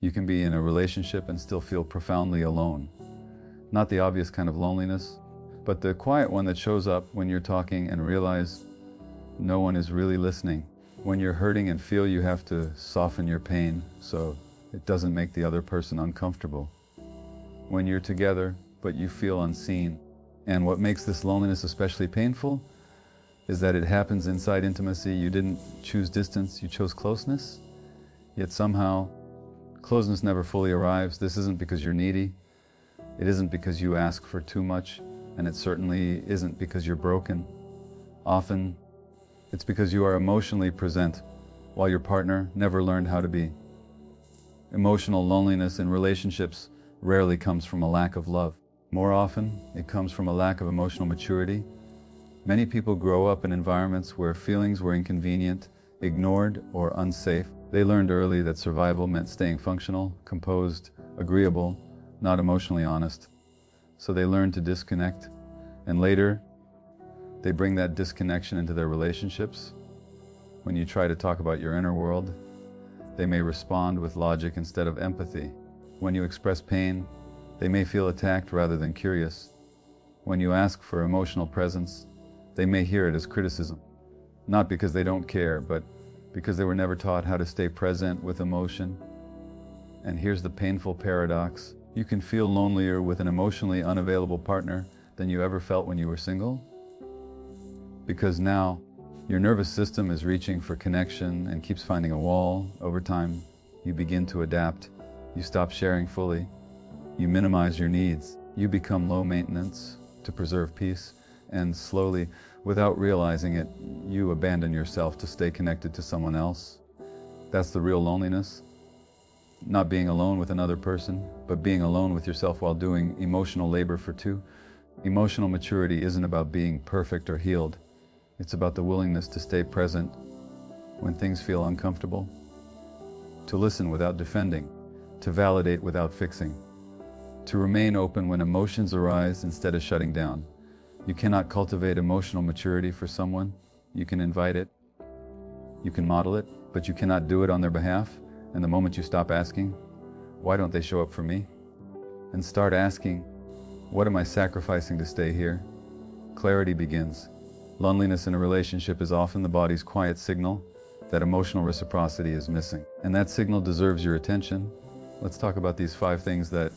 You can be in a relationship and still feel profoundly alone. Not the obvious kind of loneliness, but the quiet one that shows up when you're talking and realize no one is really listening. When you're hurting and feel you have to soften your pain so it doesn't make the other person uncomfortable. When you're together, but you feel unseen. And what makes this loneliness especially painful is that it happens inside intimacy. You didn't choose distance, you chose closeness. Yet somehow, closeness never fully arrives. This isn't because you're needy. It isn't because you ask for too much. And it certainly isn't because you're broken. Often, it's because you are emotionally present, while your partner never learned how to be. Emotional loneliness in relationships rarely comes from a lack of love. More often, it comes from a lack of emotional maturity. Many people grow up in environments where feelings were inconvenient, ignored, or unsafe. They learned early that survival meant staying functional, composed, agreeable, not emotionally honest. So they learn to disconnect, and later, they bring that disconnection into their relationships. When you try to talk about your inner world, they may respond with logic instead of empathy. When you express pain, they may feel attacked rather than curious. When you ask for emotional presence, they may hear it as criticism. Not because they don't care, but because they were never taught how to stay present with emotion. And here's the painful paradox. You can feel lonelier with an emotionally unavailable partner than you ever felt when you were single. Because now, your nervous system is reaching for connection and keeps finding a wall. Over time, you begin to adapt. You stop sharing fully. You minimize your needs. You become low maintenance to preserve peace. And slowly, without realizing it, you abandon yourself to stay connected to someone else. That's the real loneliness. Not being alone with another person, but being alone with yourself while doing emotional labor for two. Emotional maturity isn't about being perfect or healed. It's about the willingness to stay present when things feel uncomfortable, to listen without defending, to validate without fixing, to remain open when emotions arise instead of shutting down. You cannot cultivate emotional maturity for someone. You can invite it, you can model it, but you cannot do it on their behalf. And the moment you stop asking, why don't they show up for me? And start asking, what am I sacrificing to stay here? Clarity begins. Loneliness in a relationship is often the body's quiet signal that emotional reciprocity is missing. And that signal deserves your attention. Let's talk about these 5 things that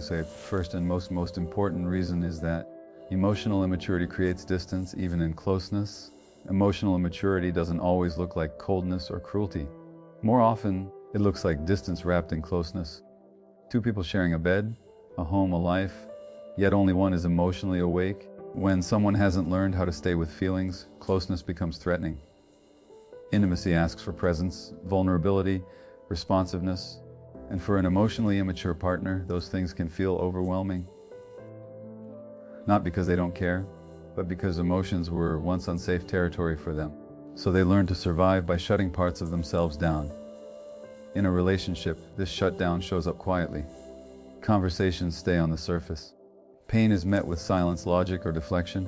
say. First and most important reason is that emotional immaturity creates distance even in closeness. Emotional immaturity doesn't always look like coldness or cruelty. More often, it looks like distance wrapped in closeness. 2 people sharing a bed, a home, a life, yet only one is emotionally awake. When someone hasn't learned how to stay with feelings, closeness becomes threatening. Intimacy asks for presence, vulnerability, responsiveness, and for an emotionally immature partner, those things can feel overwhelming. Not because they don't care, but because emotions were once unsafe territory for them. So they learn to survive by shutting parts of themselves down. In a relationship, this shutdown shows up quietly. Conversations stay on the surface. Pain is met with silence, logic, or deflection.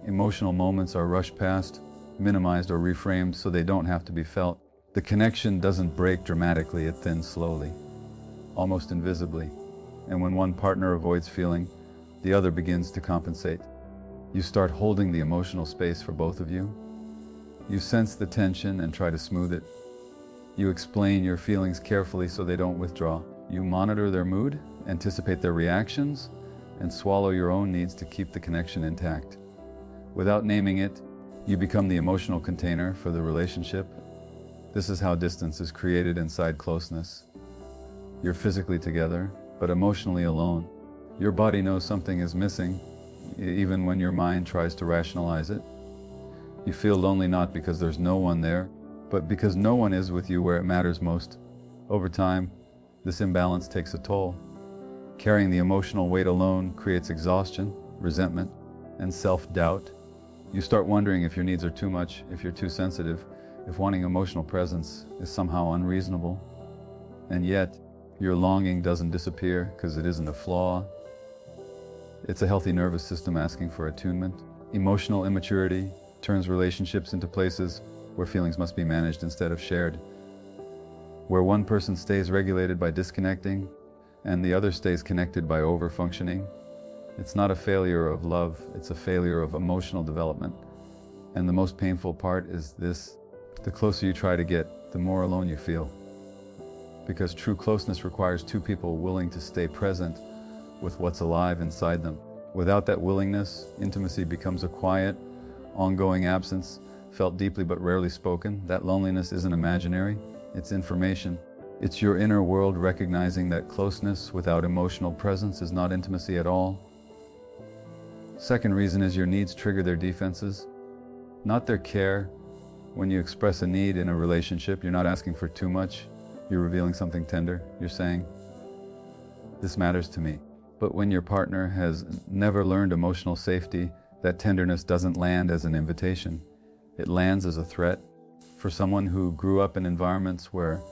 Emotional moments are rushed past, minimized or reframed so they don't have to be felt. The connection doesn't break dramatically, it thins slowly, almost invisibly. And when one partner avoids feeling, the other begins to compensate. You start holding the emotional space for both of you. You sense the tension and try to smooth it. You explain your feelings carefully so they don't withdraw. You monitor their mood, anticipate their reactions, and swallow your own needs to keep the connection intact. Without naming it, you become the emotional container for the relationship. This is how distance is created inside closeness. You're physically together, but emotionally alone. Your body knows something is missing, even when your mind tries to rationalize it. You feel lonely not because there's no one there, but because no one is with you where it matters most. Over time, this imbalance takes a toll. Carrying the emotional weight alone creates exhaustion, resentment, and self-doubt. You start wondering if your needs are too much, if you're too sensitive, if wanting emotional presence is somehow unreasonable. And yet, your longing doesn't disappear because it isn't a flaw. It's a healthy nervous system asking for attunement. Emotional immaturity turns relationships into places where feelings must be managed instead of shared. where one person stays regulated by disconnecting and the other stays connected by over-functioning. It's not a failure of love, it's a failure of emotional development. And the most painful part is this: the closer you try to get, the more alone you feel. Because true closeness requires two people willing to stay present with what's alive inside them. Without that willingness, intimacy becomes a quiet, ongoing absence, felt deeply but rarely spoken. That loneliness isn't imaginary, it's information. It's your inner world recognizing that closeness without emotional presence is not intimacy at all. Second reason is your needs trigger their defenses, not their care. When you express a need in a relationship, you're not asking for too much. You're revealing something tender. You're saying, "This matters to me." But when your partner has never learned emotional safety, that tenderness doesn't land as an invitation. It lands as a threat. For someone who grew up in environments where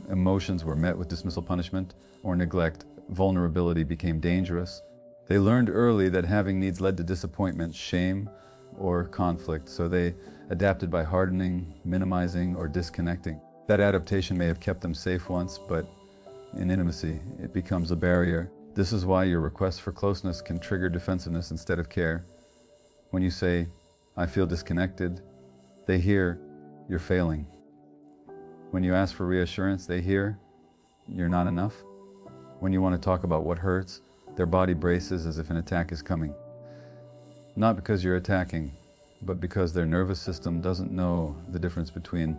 emotions were met with dismissal, punishment, or neglect, vulnerability became dangerous. They learned early that having needs led to disappointment, shame, or conflict, so they adapted by hardening, minimizing, or disconnecting. That adaptation may have kept them safe once, but in intimacy, it becomes a barrier. This is why your request for closeness can trigger defensiveness instead of care. When you say, "I feel disconnected," they hear, "You're failing." When you ask for reassurance, they hear, "You're not enough." When you want to talk about what hurts, their body braces as if an attack is coming. Not because you're attacking, but because their nervous system doesn't know the difference between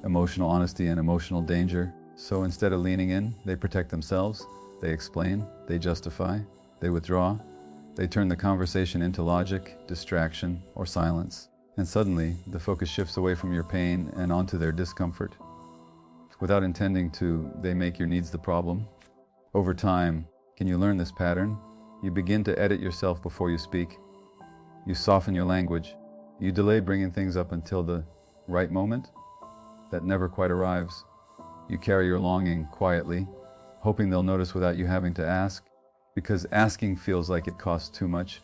emotional honesty and emotional danger. So instead of leaning in, they protect themselves, they explain, they justify, they withdraw, they turn the conversation into logic, distraction, or silence. And suddenly, the focus shifts away from your pain and onto their discomfort. Without intending to, they make your needs the problem. Over time, can you learn this pattern? You begin to edit yourself before you speak. You soften your language. You delay bringing things up until the right moment that never quite arrives. You carry your longing quietly, hoping they'll notice without you having to ask, because asking feels like it costs too much.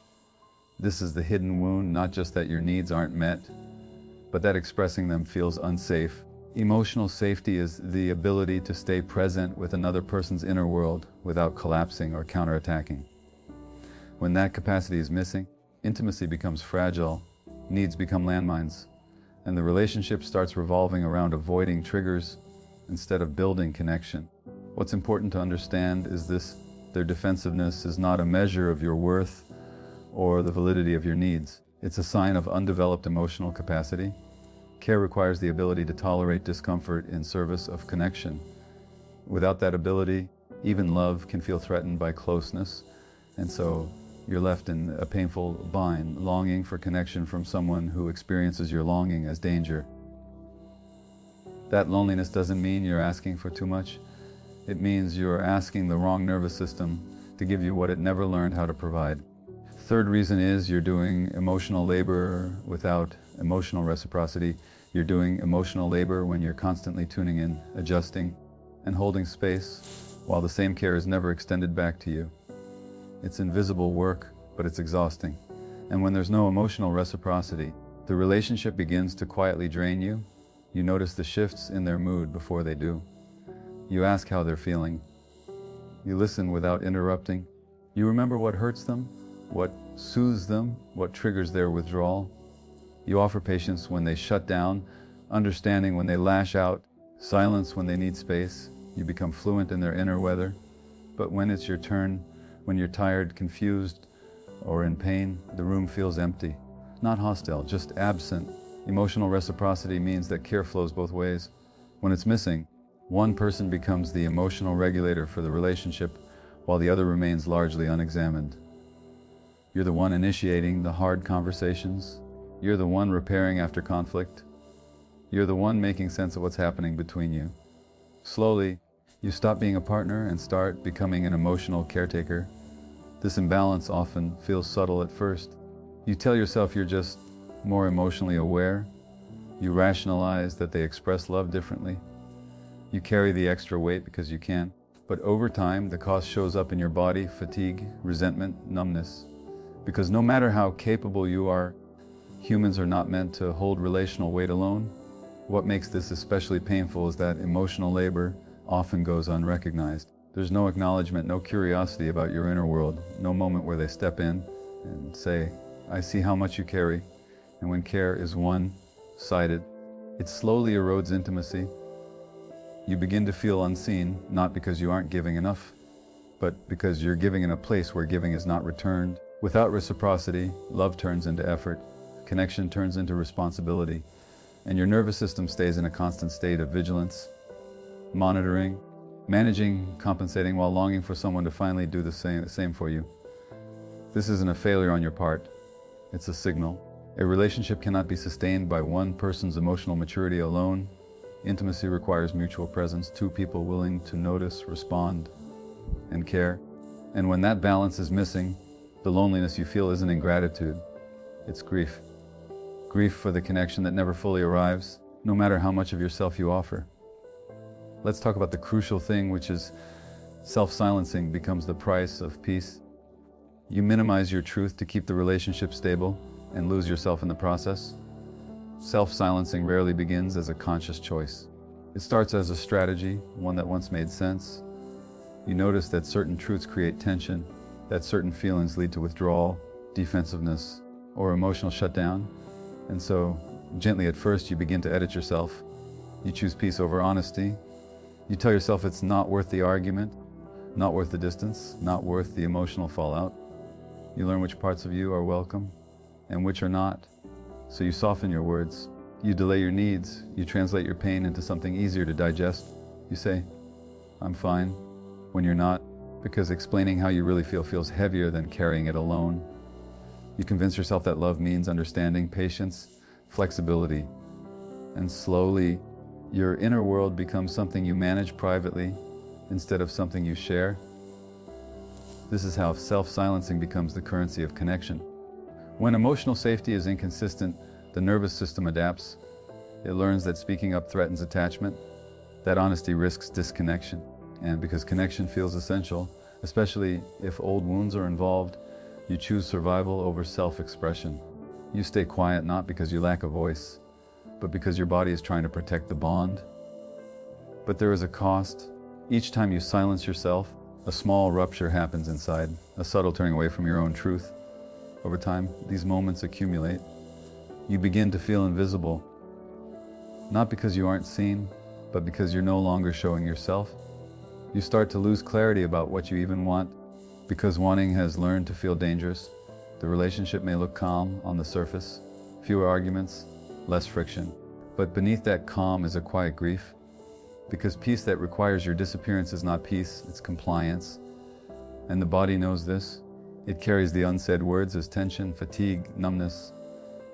This is the hidden wound, not just that your needs aren't met, but that expressing them feels unsafe. Emotional safety is the ability to stay present with another person's inner world without collapsing or counterattacking. When that capacity is missing, intimacy becomes fragile, needs become landmines, and the relationship starts revolving around avoiding triggers instead of building connection. What's important to understand is this: their defensiveness is not a measure of your worth or the validity of your needs. It's a sign of undeveloped emotional capacity. Care requires the ability to tolerate discomfort in service of connection. Without that ability, even love can feel threatened by closeness, and so you're left in a painful bind, longing for connection from someone who experiences your longing as danger. That loneliness doesn't mean you're asking for too much. It means you're asking the wrong nervous system to give you what it never learned how to provide. Third reason is you're doing emotional labor without emotional reciprocity. You're doing emotional labor when you're constantly tuning in, adjusting, and holding space, while the same care is never extended back to you. It's invisible work, but it's exhausting. And when there's no emotional reciprocity, the relationship begins to quietly drain you. You notice the shifts in their mood before they do. You ask how they're feeling. You listen without interrupting. You remember what hurts them, what soothes them, what triggers their withdrawal. You offer patience when they shut down, understanding when they lash out, silence when they need space. You become fluent in their inner weather. But when it's your turn, when you're tired, confused, or in pain, the room feels empty. Not hostile, just absent. Emotional reciprocity means that care flows both ways. When it's missing, one person becomes the emotional regulator for the relationship, while the other remains largely unexamined. You're the one initiating the hard conversations. You're the one repairing after conflict. You're the one making sense of what's happening between you. Slowly, you stop being a partner and start becoming an emotional caretaker. This imbalance often feels subtle at first. You tell yourself you're just more emotionally aware. You rationalize that they express love differently. You carry the extra weight because you can. But over time, the cost shows up in your body: fatigue, resentment, numbness. Because no matter how capable you are, humans are not meant to hold relational weight alone. What makes this especially painful is that emotional labor often goes unrecognized. There's no acknowledgement, no curiosity about your inner world, no moment where they step in and say, I see how much you carry. And when care is one-sided, it slowly erodes intimacy. You begin to feel unseen, not because you aren't giving enough, but because you're giving in a place where giving is not returned. Without reciprocity, love turns into effort, connection turns into responsibility, and your nervous system stays in a constant state of vigilance, monitoring, managing, compensating while longing for someone to finally do the same for you. This isn't a failure on your part, it's a signal. A relationship cannot be sustained by one person's emotional maturity alone. Intimacy requires mutual presence, two people willing to notice, respond, and care. And when that balance is missing, the loneliness you feel isn't ingratitude, it's grief. Grief for the connection that never fully arrives, no matter how much of yourself you offer. Let's talk about the crucial thing, which is self-silencing becomes the price of peace. You minimize your truth to keep the relationship stable and lose yourself in the process. Self-silencing rarely begins as a conscious choice. It starts as a strategy, one that once made sense. You notice that certain truths create tension, that certain feelings lead to withdrawal, defensiveness, or emotional shutdown. And so, gently at first, you begin to edit yourself. You choose peace over honesty. You tell yourself it's not worth the argument, not worth the distance, not worth the emotional fallout. You learn which parts of you are welcome and which are not. So you soften your words. You delay your needs. You translate your pain into something easier to digest. You say, I'm fine, when you're not, because explaining how you really feel feels heavier than carrying it alone. You convince yourself that love means understanding, patience, flexibility. And slowly, your inner world becomes something you manage privately instead of something you share. This is how self-silencing becomes the currency of connection. When emotional safety is inconsistent, the nervous system adapts. It learns that speaking up threatens attachment, that honesty risks disconnection. And because connection feels essential, especially if old wounds are involved, you choose survival over self-expression. You stay quiet not because you lack a voice, but because your body is trying to protect the bond. But there is a cost. Each time you silence yourself, a small rupture happens inside, a subtle turning away from your own truth. Over time, these moments accumulate. You begin to feel invisible, not because you aren't seen, but because you're no longer showing yourself. You start to lose clarity about what you even want, because wanting has learned to feel dangerous. The relationship may look calm on the surface, fewer arguments, less friction. But beneath that calm is a quiet grief, because peace that requires your disappearance is not peace, it's compliance. And the body knows this. It carries the unsaid words as tension, fatigue, numbness.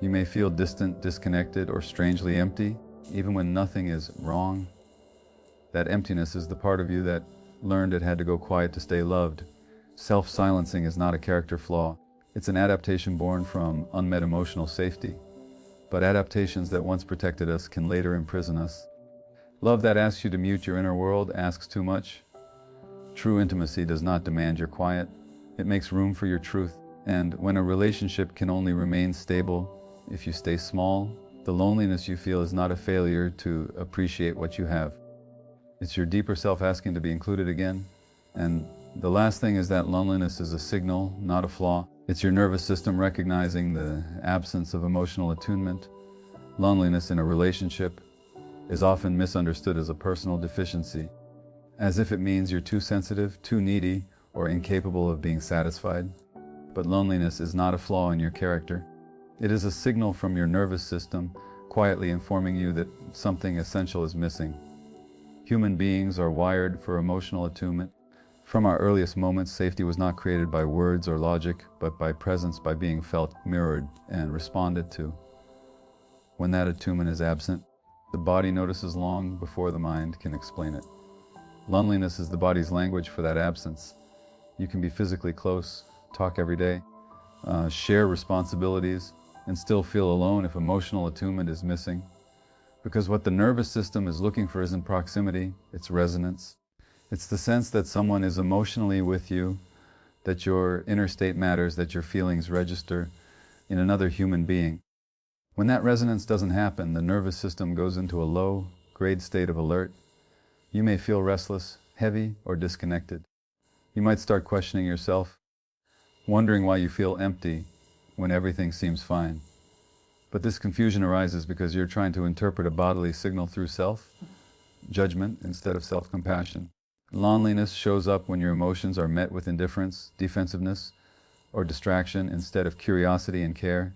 You may feel distant, disconnected, or strangely empty, even when nothing is wrong. That emptiness is the part of you that learned it had to go quiet to stay loved. Self-silencing is not a character flaw. It's an adaptation born from unmet emotional safety. But adaptations that once protected us can later imprison us. Love that asks you to mute your inner world asks too much. True intimacy does not demand your quiet. It makes room for your truth. And when a relationship can only remain stable if you stay small, the loneliness you feel is not a failure to appreciate what you have. It's your deeper self asking to be included again. And the last thing is that loneliness is a signal, not a flaw. It's your nervous system recognizing the absence of emotional attunement. Loneliness in a relationship is often misunderstood as a personal deficiency, as if it means you're too sensitive, too needy, or incapable of being satisfied. But loneliness is not a flaw in your character. It is a signal from your nervous system quietly informing you that something essential is missing. Human beings are wired for emotional attunement. From our earliest moments, safety was not created by words or logic, but by presence, by being felt, mirrored, and responded to. When that attunement is absent, the body notices long before the mind can explain it. Loneliness is the body's language for that absence. You can be physically close, talk every day, share responsibilities, and still feel alone if emotional attunement is missing. Because what the nervous system is looking for isn't proximity, it's resonance. It's the sense that someone is emotionally with you, that your inner state matters, that your feelings register in another human being. When that resonance doesn't happen, the nervous system goes into a low-grade state of alert. You may feel restless, heavy, or disconnected. You might start questioning yourself, wondering why you feel empty when everything seems fine. But this confusion arises because you're trying to interpret a bodily signal through self-judgment instead of self-compassion. Loneliness shows up when your emotions are met with indifference, defensiveness, or distraction instead of curiosity and care,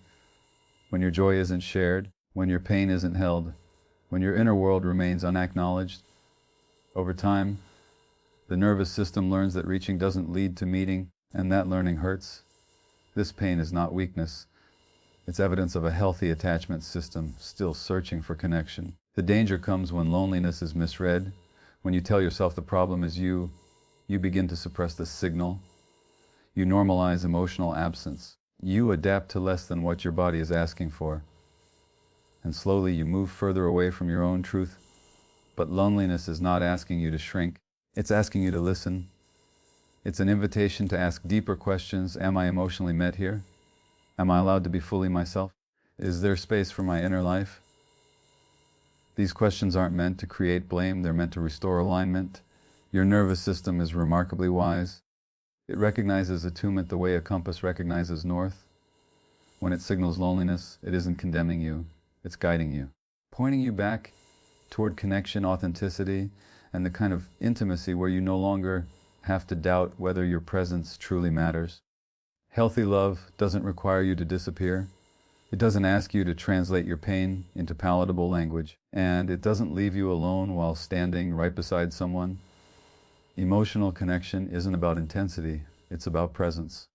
when your joy isn't shared, when your pain isn't held, when your inner world remains unacknowledged. Over time, the nervous system learns that reaching doesn't lead to meeting, and that learning hurts. This pain is not weakness. It's evidence of a healthy attachment system still searching for connection. The danger comes when loneliness is misread. When you tell yourself the problem is you begin to suppress the signal. You normalize emotional absence. You adapt to less than what your body is asking for. And slowly you move further away from your own truth. But loneliness is not asking you to shrink. It's asking you to listen. It's an invitation to ask deeper questions. Am I emotionally met here? Am I allowed to be fully myself? Is there space for my inner life? These questions aren't meant to create blame, they're meant to restore alignment. Your nervous system is remarkably wise. It recognizes attunement the way a compass recognizes north. When it signals loneliness, it isn't condemning you, it's guiding you, pointing you back toward connection, authenticity, and the kind of intimacy where you no longer have to doubt whether your presence truly matters. Healthy love doesn't require you to disappear. It doesn't ask you to translate your pain into palatable language, and it doesn't leave you alone while standing right beside someone. Emotional connection isn't about intensity, it's about presence.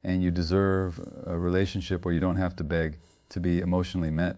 And you deserve a relationship where you don't have to beg to be emotionally met.